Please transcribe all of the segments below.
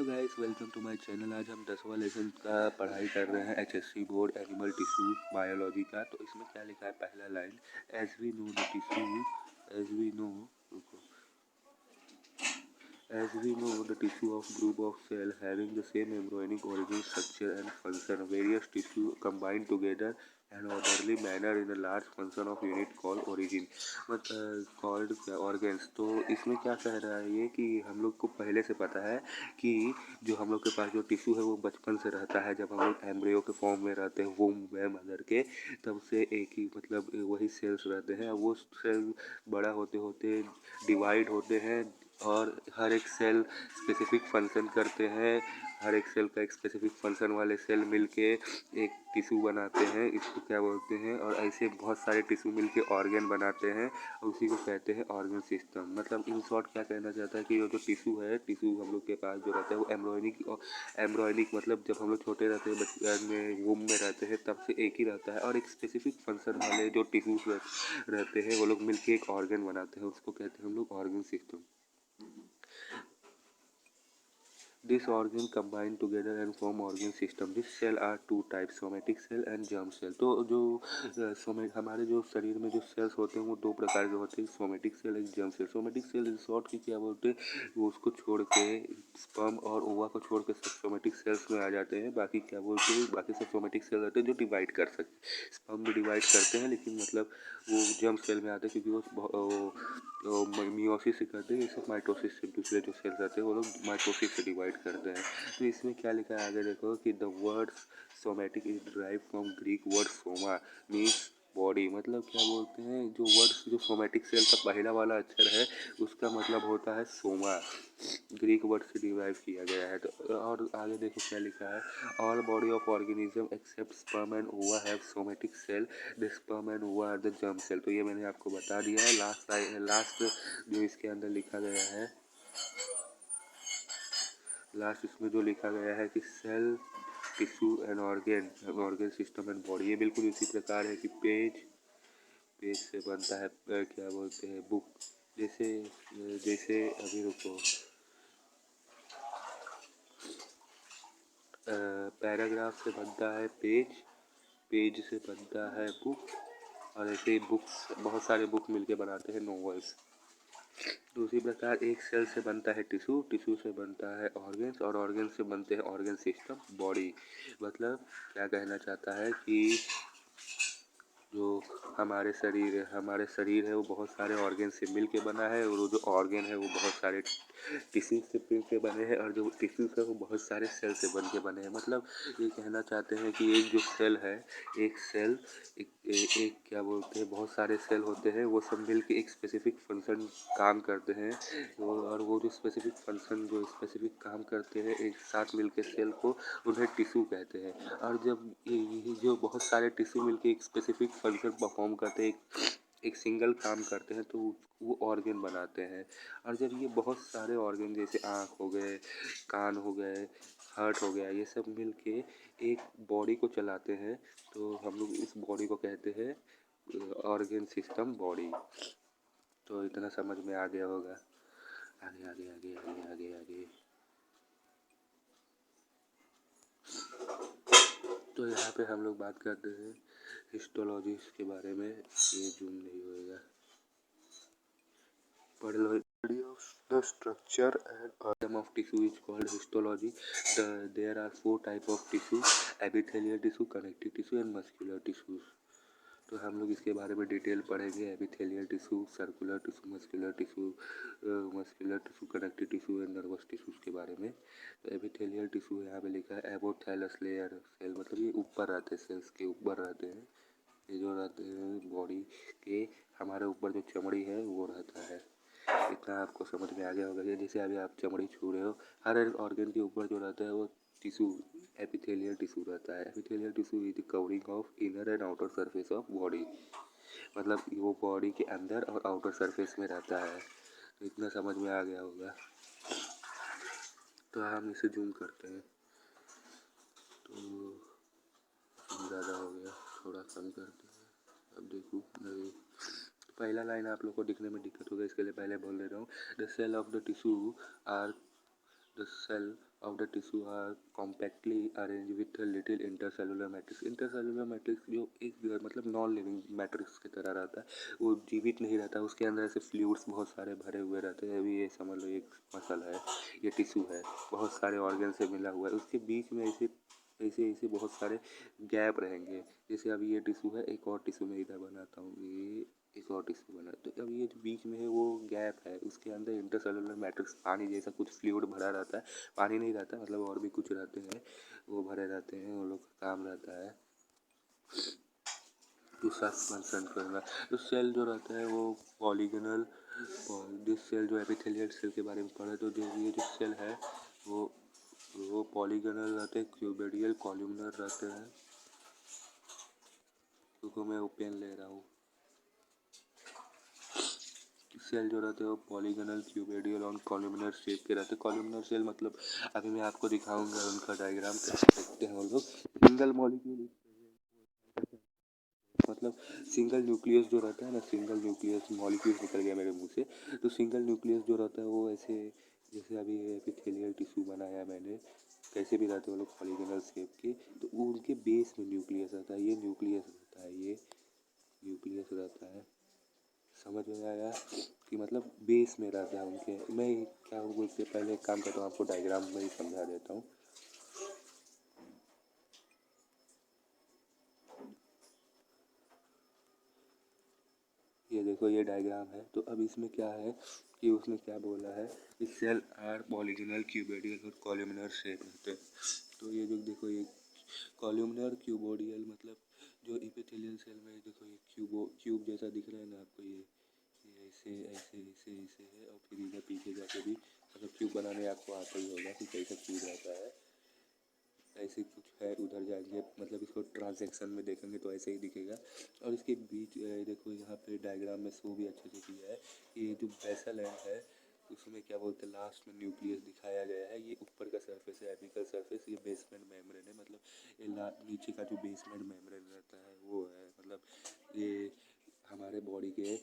Guys, welcome to my channel. आज हम 10वां लेसन का पढ़ाई कर रहे हैं HSC board animal tissue biology का। तो इसमें क्या लिखा है, पहला line, as we know the tissue as we know As we know, the tissue of group of cell having the same embryonic origin, structure and function, various tissue combined together and orderly manner in a large function of unit called origin, but called organs। तो इसमें क्या कह रहा है ये कि हम लोग को पहले से पता है कि जो हम लोग के पास जो टिश्यू है वो बचपन से रहता है। जब हम लोग एम्ब्रियो के फॉर्म में रहते हैं, वूम में मदर के, तब से एक ही मतलब वही सेल्स रहते हैं। वो सेल बड़ा होते होते डिवाइड होते हैं और हर एक सेल स्पेसिफिक फंक्शन करते हैं। हर एक सेल का एक स्पेसिफिक फंक्शन वाले सेल मिलके एक टिश्यू बनाते हैं, इसको क्या बोलते हैं। और ऐसे बहुत सारे टिश्यू मिलके ऑर्गन बनाते हैं, उसी को कहते हैं ऑर्गन सिस्टम। मतलब इन शॉर्ट क्या कहना चाहता है कि ये जो टिश्यू है, टिश्यू हम लोग के पास जो रहता है वो एम्ब्रॉयनिक मतलब जब हम लोग छोटे रहते हैं, बचपन में वूम में रहते हैं, तब से एक ही रहता है। और एक स्पेसिफिक फंक्शन वाले जो टिश्यूज रहते हैं वो लोग मिलके एक ऑर्गन बनाते हैं, उसको कहते हैं हम लोग organ system. These organs combine together and form organ system. This cell are two types, somatic cell and germ cell। तो जो हमारे जो शरीर में जो सेल्स होते हैं वो दो प्रकार के होते हैं, सोमेटिक सेल एक germ cell. Somatic cell in short की क्या बोलते हैं, वो उसको छोड़ के स्पर्म और ओवा को छोड़ के सब सोमेटिक सेल्स में आ जाते हैं। बाकी क्या बोलते हैं, बाकी सब सोमेटिक सेल रहते हैं जो डिवाइड कर सकते हैं। स्पर्म भी डिवाइड करते हैं, लेकिन मतलब वो जर्म सेल में आते हैं क्योंकि वो मियोसिस से करते हैं। ये सब माइटोसिस से, दूसरे जो सेल्स रहते हैं वो लोग माइटोसिस से डिवाइड करते हैं। तो इसमें क्या लिखा है आगे देखो कि the word somatic is derive from Greek word Soma means body. मतलब क्या बोलते हैं, जो वर्ड जो सोमेटिक सेल का पहला वाला अक्षर है उसका मतलब होता है सोमा, ग्रीक वर्ड से डिराइव किया गया है। तो और आगे देखो क्या लिखा है, all body of organism except sperm and ova have somatic cell, the sperm and ova are the germ cell. तो ये मैंने आपको बता दिया है। लास्ट जो इसके अंदर लिखा गया है, लास्ट इसमें जो लिखा गया है कि cell tissue and organ system and body, ये बिल्कुल इसी प्रकार है कि पेज से बनता है क्या बोलते हैं बुक। जैसे जैसे अभी रुको, पैराग्राफ से बनता है पेज, पेज से बनता है बुक, और ऐसे ही बुक्स बहुत सारे बुक मिलके बनाते हैं नॉवेल्स। दूसरी प्रकार एक सेल से बनता है टिश्यू, टिश्यू से बनता है ऑर्गन्स, और ऑर्गन से बनते हैं ऑर्गन सिस्टम बॉडी। मतलब क्या कहना चाहता है कि जो हमारे शरीर है वो बहुत सारे ऑर्गन से मिल के बना है, और वो जो ऑर्गन है वो बहुत सारे टिश्यू से मिल के बने हैं, और जो टिश्यूज है वो बहुत सारे सेल से बन के बने हैं। मतलब ये कहना चाहते हैं कि एक जो सेल है, एक सेल एक क्या बोलते हैं, बहुत सारे सेल होते हैं, वो सब मिल के एक स्पेसिफिक फंक्शन काम करते हैं। और वो जो स्पेसिफिक फंक्शन जो स्पेसिफिक काम करते हैं एक साथ मिल के सेल को, उन्हें टिश्यू कहते हैं। और जब ये जो बहुत सारे टिश्यू मिलके एक स्पेसिफिक फंक्शन परफॉर्म करते हैं, एक सिंगल काम करते हैं, तो वो ऑर्गन बनाते हैं। और जब ये बहुत सारे ऑर्गन जैसे आँख हो गए, कान हो गए, हार्ट हो गया, ये सब मिलके एक बॉडी को चलाते हैं, तो हम लोग इस बॉडी को कहते हैं ऑर्गन सिस्टम बॉडी। तो इतना समझ में आ गया होगा। आगे आगे आगे आगे आगे आगे। तो यहाँ पे हम लोग बात करते हैं हिस्टोलॉजी के बारे में। ये जूम नहीं होएगा, पढ़ लो। Study of the structure and organ of tissue is called histology. There are four type of tissue: epithelial tissue, connective tissue and muscular tissues। तो हम लोग इसके बारे में डिटेल पढ़ेंगे, epithelial tissue, circular tissue, muscular tissue, connective tissue and nervous tissues के बारे में। तो एपिथेलियल टिश्यू यहाँ पे लिखा है एबोथैलस लेयर सेल, मतलब ये ऊपर रहते हैं, सेल्स के ऊपर रहते हैं। ये जो रहते हैं बॉडी के हमारे ऊपर जो चमड़ी है वो रहता है। इतना आपको समझ में आ गया होगा। जैसे अभी आप चमड़ी छू रहे हो, हर एक ऑर्गन के ऊपर जो रहता है वो टिश्यू एपिथेलियल टिश्यू रहता है। Epithelial tissue is the covering of inner and outer surface of body. मतलब वो बॉडी के अंदर और आउटर सरफेस में रहता है। तो इतना समझ में आ गया होगा। तो हम इसे जूम करते हैं, तो ज़्यादा हो गया, थोड़ा कम करते हैं। अब देखो नहीं, पहला लाइन आप लोग को दिखने में दिक्कत होगा, इसके लिए पहले बोल दे रहा हूँ। The cell of the tissue are The cell of the tissue are compactly arranged with a little intercellular matrix. Intercellular matrix जो एक मतलब नॉन लिविंग मैट्रिक्स की तरह रहता है, वो जीवित नहीं रहता, उसके अंदर ऐसे फ्लूइड्स बहुत सारे भरे हुए रहते हैं। अभी ये समझ लो एक मसल है, ये टिश्यू है, बहुत सारे ऑर्गन से मिला हुआ है, उसके बीच में ऐसे ऐसे ऐसे बहुत सारे गैप रहेंगे। जैसे अभी ये टिश्यू है, एक और टिश्यू मैं इधर बनाता हूँ, ये एक और टिश्यू बना, तो अब ये जो बीच में है वो गैप है, उसके अंदर इंटरसेलुलर मैट्रिक्स पानी जैसा कुछ फ्लूइड भरा रहता है। पानी नहीं रहता, मतलब और भी कुछ रहते हैं, वो भरे रहते हैं, वो लोग का काम रहता है दूसरा फंक्शन करना। तो सेल जो रहता है वो पॉलीगनल, जिस सेल जो एपिथेलियल सेल के बारे में पढ़े, तो जो ये जो सेल है वो पॉलीगनल रहते हैं, क्यूबेडियल कॉलमनर रहते हैं। तो मैं वो पेन ले रहा हूँ। सेल जो रहते हैं वो पॉलीगनल, क्यूबेडियल और कॉलमनर शेप के रहते हैं। कॉलमनर सेल मतलब अभी मैं आपको दिखाऊंगा उनका डायग्राम कैसे देखते हैं वो लोग। सिंगल मॉलिक्यूल मतलब सिंगल न्यूक्लियस जो रहता है ना, सिंगल न्यूक्लियस, मॉलिक्यूल निकल गया मेरे मुंह से, तो सिंगल न्यूक्लियस जो रहता है वो ऐसे, जैसे अभी एपिथेलियल टिश्यू बनाया मैंने, कैसे भी रहते हैं वो लोग पॉलीगनल शेप के, तो वो उनके बेस में न्यूक्लियस रहता है, ये न्यूक्लियस रहता है, ये न्यूक्लियस रहता है। समझ में आया कि मतलब बेस में रहता है उनके। मैं क्या बोलते पहले एक काम करता हूँ, आपको डायग्राम में ही समझा देता हूँ। ये देखो ये डायग्राम है, तो अब इसमें क्या है कि उसने क्या बोला है कि सेल आर पॉलीगनल, क्यूबोडियल और कॉलमनर शेप रहते हैं। तो ये जो देखो ये कॉलमनर, क्यूबोडियल मतलब जो इपिथेलियल सेल में देखो ये क्यूब जैसा दिख रहा है ना आपको, ये ऐसे ऐसे ऐसे ऐसे है, और फिर इधर पीछे जाके भी मतलब क्यूब बनाने आपको आता ही होगा कि कैसा क्यूब रहता है, ऐसे कुछ है। उधर जाएंगे मतलब इसको ट्रांजैक्शन में देखेंगे तो ऐसे ही दिखेगा। और इसके बीच देखो यहाँ पे डायग्राम में शो भी अच्छे से किया है कि ये जो बेसल है उसमें क्या बोलते हैं, लास्ट में न्यूक्लियस दिखाया गया है। ये ऊपर का सरफेस है, एपिकल सरफेस, ये बेसमेंट मेम्ब्रेन है, मतलब ये नीचे का जो बेसमेंट मेम्ब्रेन रहता है वो है, मतलब ये हमारे बॉडी के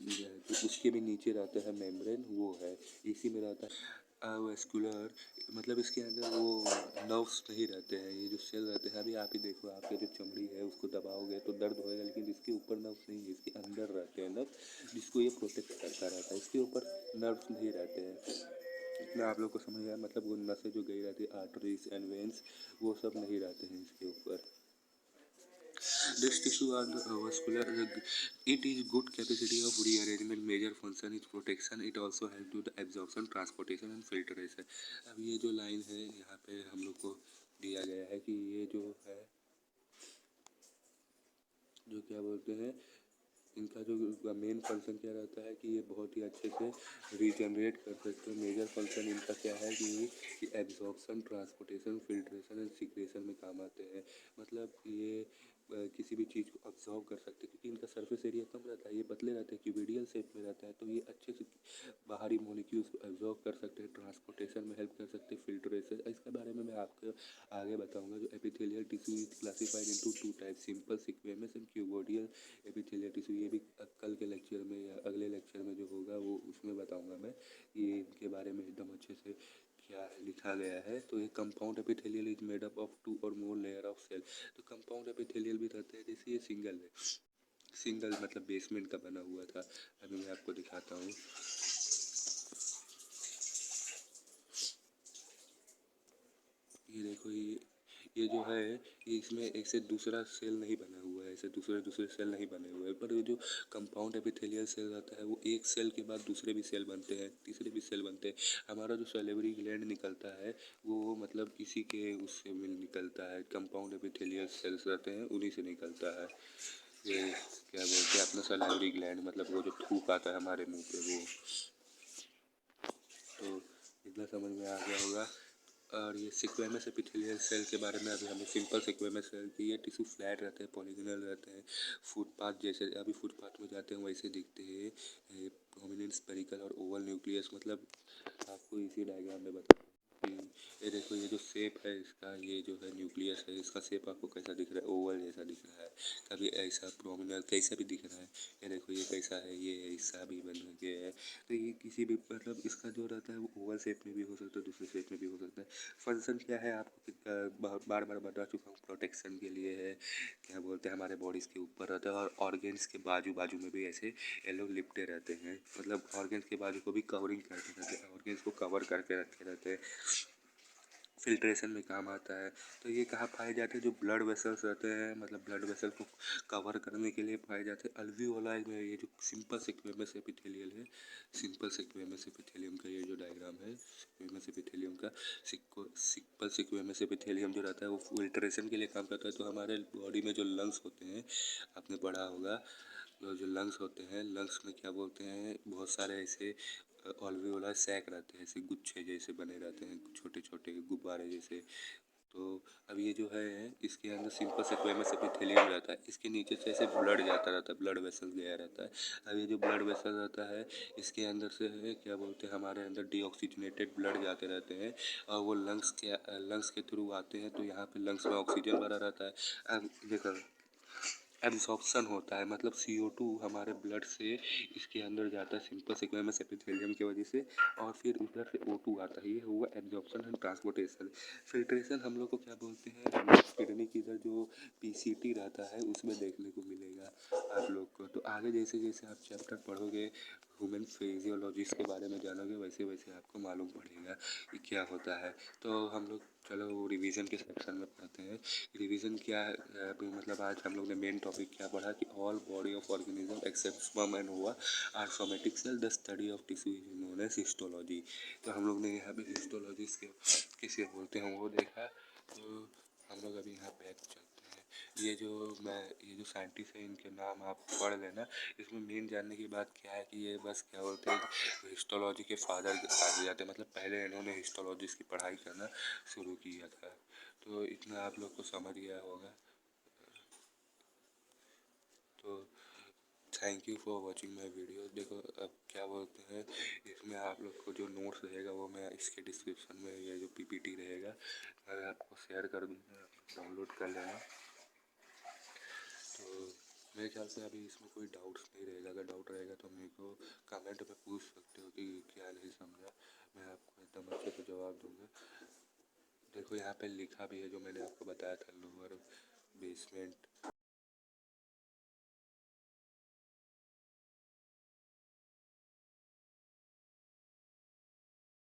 जो उसके भी नीचे रहता है मेम्ब्रेन, वो है, इसी में रहता है वेस्कुलर, मतलब इसके अंदर वो नर्व्स नहीं रहते हैं, ये जो सेल रहते हैं। अभी आप ही देखो, आपके जो चमड़ी है उसको दबाओगे तो दर्द होएगा, लेकिन इसके ऊपर नर्व्स नहीं है, इसके अंदर रहते हैं नर्व, जिसको ये प्रोटेक्ट करता रहता है। इसके ऊपर नर्व्स नहीं रहते हैं। इतना आप लोग को समझ आया, मतलब वो नसें जो गई रहती है, आर्टरीज एंड वेन्स, वो सब नहीं रहते हैं इसके ऊपर। This tissue are the vascular. It is good capacity of rearrangement. Major function is protection. It also help to the absorption, transportation and filtration. अब ये जो लाइन है यहाँ पे हम लोग को दिया गया है कि ये जो है, जो क्या बोलते हैं, इनका जो मेन फंक्शन क्या रहता है कि ये बहुत ही अच्छे से रीजनरेट कर सकते हैं। मेजर फंक्शन इनका क्या है कि absorption, transportation, filtration and secretion में काम आते हैं। मतलब ये किसी भी चीज़ को अब्जॉर्व कर सकते हैं, क्योंकि इनका सरफेस एरिया कम रहता है, ये पतले रहते हैं, क्यूबिडियल शेप में रहता है, तो ये अच्छे से बाहरी मॉलिक्यूल्स को एब्जॉर्व कर सकते हैं, ट्रांसपोर्टेशन में हेल्प कर सकते हैं, फिल्ट्रेशन, इसके बारे में मैं आपको आगे बताऊंगा। जो epithelial tissue is classified into two type, simple squamous and cuboidal epithelial tissue. ये भी कल के लेक्चर में या अगले लेक्चर में जो होगा वो उसमें बताऊंगा मैं, ये इनके बारे में एकदम अच्छे से क्या लिखा गया है। तो ये compound epithelial is made up of two और मोर लेयर ऑफ सेल। तो कंपाउंड एपिथेलियल भी रहते हैं, जैसे ये सिंगल है, सिंगल मतलब बेसमेंट का बना हुआ था। अभी मैं आपको दिखाता हूँ। ये देखो ये जो है, ये इसमें एक से दूसरा सेल नहीं बना हुआ है, ऐसे दूसरे दूसरे सेल नहीं बने हुए हैं, पर ये जो कंपाउंड एपिथेलियल सेल रहता है वो एक सेल के बाद दूसरे भी सेल बनते हैं, तीसरे भी सेल बनते हैं। हमारा जो सैलिवरी ग्लैंड निकलता है वो मतलब इसी के उससे मिल निकलता है, कंपाउंड एपिथेलियल सेल्स रहते हैं उन्हीं से निकलता है। ये क्या बोलते हैं अपना सैलिवरी ग्लैंड, मतलब वो जो थूक आता है हमारे मुँह पे वो। तो इतना समझ में आ गया होगा। और ये सिक्वेमस एपिथेलियल सेल के बारे में अभी हमें सिंपल सिक्वेमस सेल की, ये टिश्यू फ्लैट रहते हैं, पॉलीगनल रहते हैं, फुटपाथ जैसे अभी फुटपाथ में जाते हैं वैसे दिखते हैं, प्रोमिनेंट स्पेरिकल और ओवल न्यूक्लियस। मतलब आपको इसी डायग्राम में बता कि ये देखो ये जो शेप है इसका, ये जो है न्यूक्लियस है, इसका शेप आपको कैसा दिख रहा है, ओवल जैसा दिख रहा है, कभी ऐसा प्रोमिनल कैसा भी दिख रहा है। ये देखो ये कैसा है, ये ऐसा भी बन गया है। तो ये किसी भी मतलब इसका जो रहता है वो ओवल शेप में भी हो सकता है, दूसरे शेप में भी हो सकता है। फंक्शन क्या है आपको बार बार बता चुका हूँ, प्रोटेक्शन के लिए है, क्या बोलते हैं हमारे बॉडीज़ के ऊपर रहता है, और ऑर्गेन्स के बाजू बाजू में भी ऐसे ये लोग लिपटे रहते हैं, मतलब ऑर्गेन्स के बाजू को भी कवरिंग करते रहते हैं, ऑर्गेन्स को कवर करके रखे रहते हैं, फिल्ट्रेशन में काम आता है। तो ये कहाँ पाए जाते हैं, जो ब्लड वेसल्स रहते हैं, मतलब ब्लड वेसल को कवर करने के लिए पाए जाते हैं अल्वियोलाई में। ये जो सिंपल सिक्वेमस एपिथेलियल है, सिंपल सिक्वेमस एपिथेलियम का ये जो डायग्राम है, सिक्वेमस एपिथेलियम का, सिंपल सिक्वेमस एपिथेलियम जो रहता है वो फिल्ट्रेशन के लिए काम करता है। तो हमारे बॉडी में जो लंग्स होते हैं, आपने पढ़ा होगा, जो लंग्स होते हैं, लंग्स में क्या बोलते हैं, बहुत सारे ऐसे ऑल्वियोलर सैक रहते हैं, ऐसे गुच्छे जैसे बने रहते हैं, छोटे छोटे गुब्बारे जैसे। तो अब ये जो है इसके अंदर सिंपल सिक्वेमस एपिथेलियम रहता है, इसके नीचे से ऐसे ब्लड जाता रहता है, ब्लड वेसल गया रहता है। अब ये जो ब्लड वेसल रहता है इसके अंदर से है क्या बोलते हैं, हमारे अंदर डीऑक्सीजनेटेड ब्लड जाते रहते हैं, और वो लंग्स के थ्रू आते हैं। तो यहाँ पे लंग्स में ऑक्सीजन भरा रहता है। अब देखो एब्जॉर्प्शन होता है, मतलब CO2 हमारे ब्लड से इसके अंदर जाता है सिंपल सिक्वेमस एपिथेलियम की वजह से, और फिर उधर से O2 आता है, ये हुआ एब्जॉर्प्शन एंड ट्रांसपोर्टेशन। फिल्ट्रेशन हम लोग को क्या बोलते हैं, किडनी की इधर जो PCT रहता है उसमें देखने को मिलेगा आप लोग को। तो आगे जैसे जैसे आप चैप्टर पढ़ोगे, ह्यूमन फिजियोलॉजिस्ट के बारे में जानोगे, वैसे वैसे आपको मालूम पड़ेगा कि क्या होता है। तो हम लोग चलो रिवीजन के सेक्शन में पढ़ते हैं। रिवीजन क्या है, मतलब आज हम लोग ने मेन टॉपिक क्या पढ़ा कि all body of organism except sperm and ova are somatic cell, the study of tissue is known as histology. तो हम लोग ने यहाँ पे हिस्टोलॉजी किसे बोलते हैं वो देखा। तो हम लोग अभी यहाँ बैक चलते हैं। ये जो साइंटिस्ट है इनके नाम आप पढ़ लेना। इसमें मेन जानने की बात क्या है कि ये बस क्या बोलते हैं, हिस्टोलॉजी के फादर कहे जाते हैं, मतलब पहले इन्होंने हिस्टोलॉजिस्ट की पढ़ाई करना शुरू किया था। तो इतना आप लोग को समझ गया होगा। तो thank you for watching my video. देखो अब क्या बोलते हैं, इसमें आप लोग को जो नोट्स रहेगा वो मैं इसके डिस्क्रिप्शन में, ये जो PPT रहेगा मैं आपको शेयर कर दूँगा, डाउनलोड कर लेना। तो मेरे ख्याल से अभी इसमें कोई डाउट्स नहीं रहेगा, अगर डाउट रहेगा तो मेरे को कमेंट में पूछ सकते हो कि क्या नहीं समझा, मैं आपको एकदम अच्छे से जवाब दूँगा। देखो यहाँ पे लिखा भी है जो मैंने आपको बताया था, लोअर बेसमेंट